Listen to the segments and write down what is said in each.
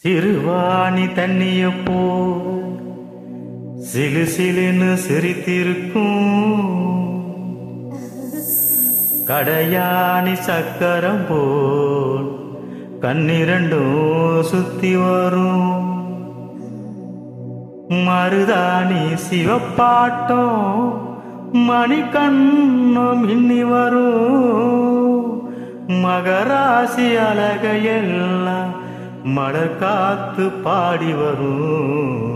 சிறுவாணி தண்ணிய போ சிலு சிலுன்னு சிரித்திருக்கும் கடையாணி சக்கரம் போல் கண்ணிரண்டும் சுத்தி வரும் மருதாணி சிவப்பாட்டம் மணிக்கண்ணும் மின்னி வரும் மகராசி அழகையெல்லாம் மலர் காத்து பாடி வரும்.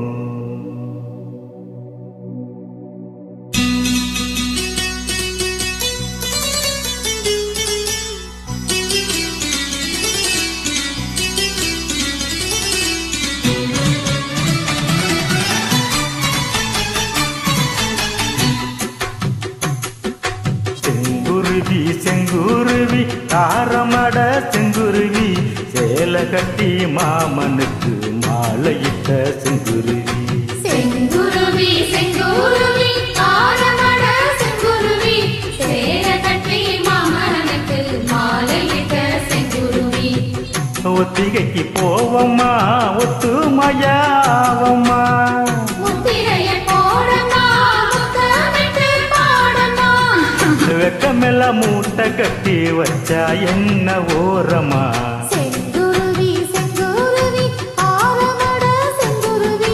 செங்குருவி செங்குருவி தாரமட செங்குருவி சேலை கட்டி மாமனுக்கு மாலையிட்ட செங்குருவி. செங்குருவி செங்குருவி தாரமட செங்குருவி சேலை கட்டி மாமனுக்கு மாலையிட்ட செங்குருவி. ஒத்திகைக்கு போவம்மா ஒத்துமையாவம்மா வெக்கமெல்லாம் மூட்டை கட்டி வச்சா என்ன ஓரமா. செங்குருவி செங்குருவி ஆரமட செங்குருவி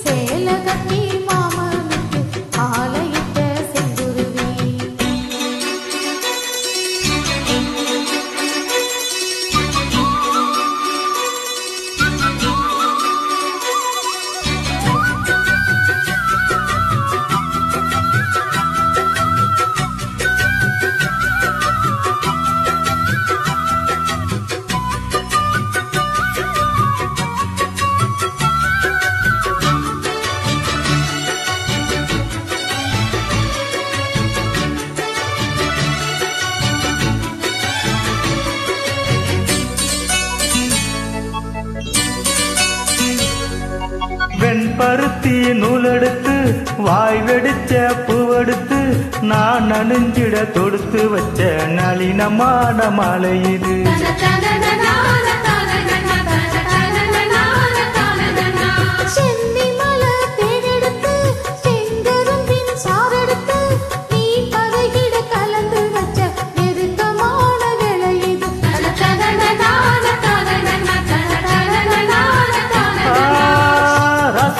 சேலை கட்டி மாமனுக்கு மாலையிட்ட செங்குருவி. வெண்பருத்தி நூலெடுத்து வாய் வெடிச்ச பூவெடுத்து நான் நனைஞ்சிட தொடுத்து வச்ச நளினமான மாலை இது.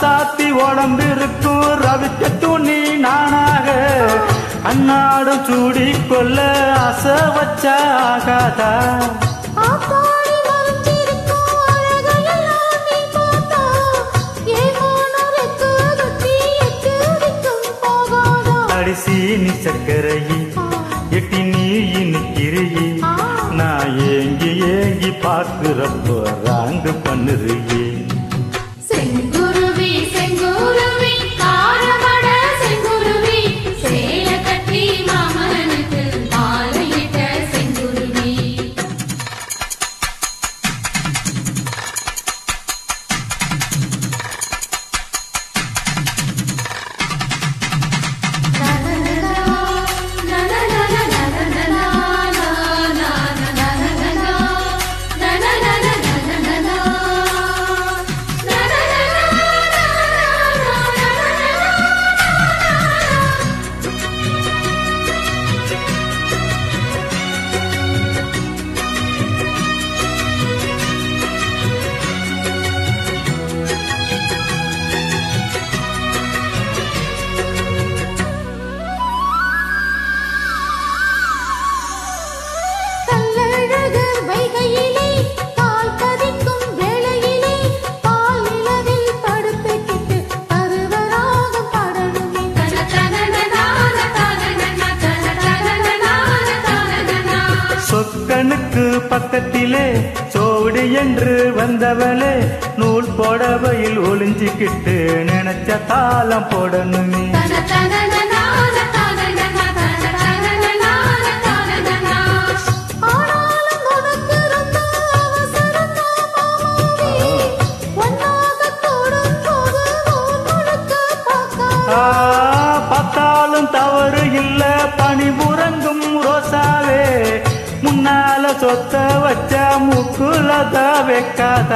சாத்தி உடம்பிருக்கும் ரவிக்க துணி நானாக அன்னாடு சூடி கொள்ள ஆசை வச்சாகாதா. அடிசீனி சக்கரையி எட்டி நீ நிக்கிறியி நான் ஏங்கி ஏங்கி பாக்குறப்போ ராங்கு பண்ணுறியே. செங்குருவி செங்குருவி தாரமட செங்குருவி சேலை கட்டி மாமனுக்கு மாலையிட்ட செங்குருவி. சொக்கனுக்கு பக்கத்திலே சோடி என்று வந்தவளே நூல் போடவையில் ஒளிஞ்சிக்கிட்டு நினைச்ச தாளம் போடணுமே. பார்த்தாலும் தவறு இல்ல பனிபுறங்கும் ரோசாவே முன்னால சொத்த வச்ச முக்குலத வைக்காத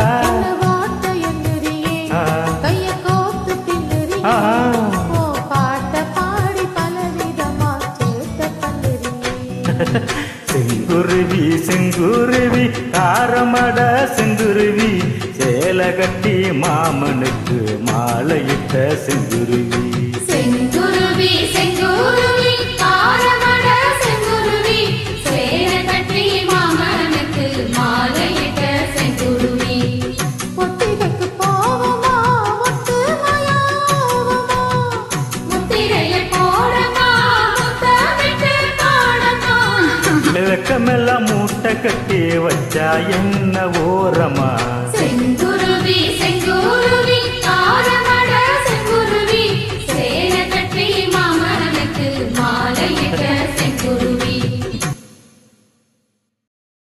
செங்குருவி காரமட செங்குருவி சேலை கட்டி மாமனுக்கு மாலையிட்ட செங்குருவி செங்குருவி செங்குருவி காரமட செங்குருவி சேலை கட்டி மாமனுக்கு மாலையிட்ட செங்குருவி ஒத்திரைக்கு போவோமா ஒத்துமையாவோமா முத்திரையை போடமா முத்தமிட்டு பாடமா வெக்கமெல்லாம் மூட்டை கட்டி வச்சா என்ன ஓரமா